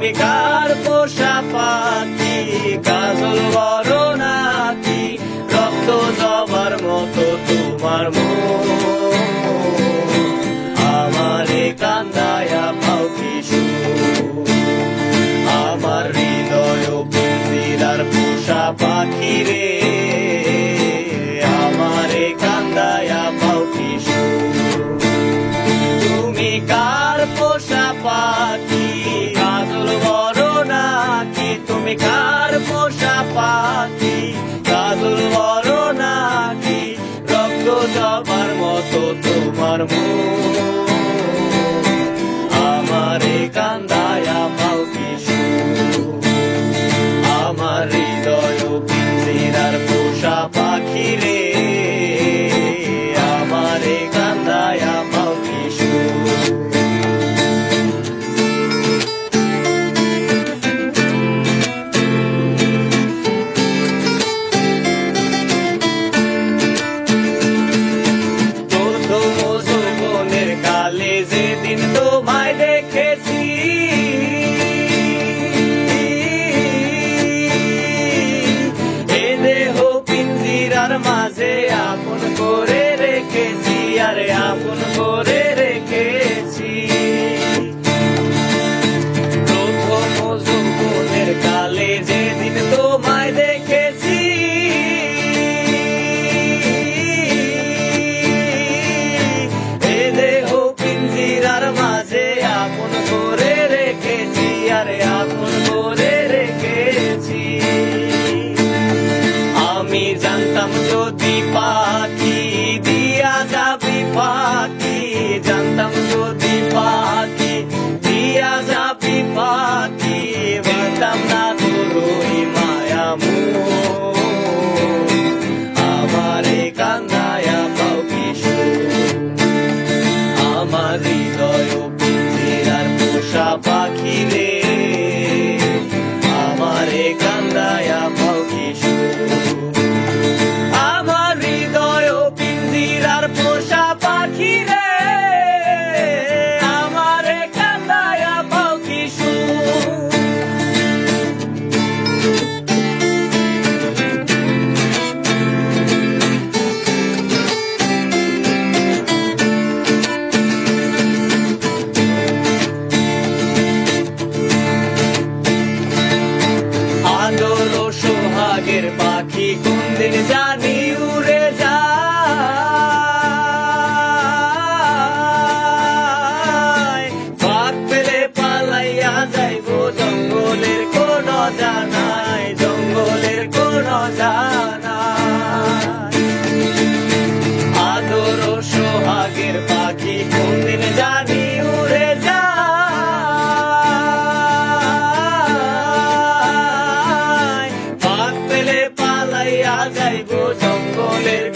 তুমি কার পোষা পাখি, কাজল বড় নাকি রক্ত জবার মতো তোমার মন, আমারে কান্দায়া পাও কি সুখ, আমার হৃদয় পিঞ্জিরার পোষা পাখি রে, আমারে কান্দায়া পাও কি সুখ। তুমি কার পোষা পাখি, কাজল বড় নাকি তুমি কার পোষা পাখি, কাজল বড় নাকি রক্ত জবার মতো তোমার মন, আমারে কান্দায়া পাও কি সুখ, আমার হৃদয় পিঞ্জিরার পোষা পাখি রে, আমারে কান্দায়া পাও কি সুখ। যেদিন তোমায় দেখেছি এ দেহ পিঞ্জিরার মাঝে আপন করে রেখেছি, আরে আপন করে রেখেছি। প্রথম যৌবনের কালে যেদিন তোমায় দেখেছি মাঝে আপন করে রেখেছি, আরে আপন করে রেখেছি। আমি জানতাম যদি পাখি দিয়া যাবি পাখি, জানতাম যদি পাখি দিয়া যাবি পাখি, বাঁধতাম না তোরই মায়া মোহ, আমারে কান্দায়া পাও কি সুখ, আমার হৃদয় পিঞ্জিরার পোষা পাখি রে, আমারে কান্দায়া পাও কি সুখ, আমার হৃদয় পিঞ্জিরার পোষা পাখি রে, আমারে কান্দায়া পাও কি সুখ। আদর ও সোহাগের পাখি কোনদিন জানি উড়ে যায়, ফাঁক পেলে পালাইয়া যাইব জঙ্গলের কোন জানাই, জঙ্গলের কোন জানাই। আদর ও সোহাগের পাখি কোনদিন জানি উড়ে যায়, পালাইয়া যাইব জঙ্গলের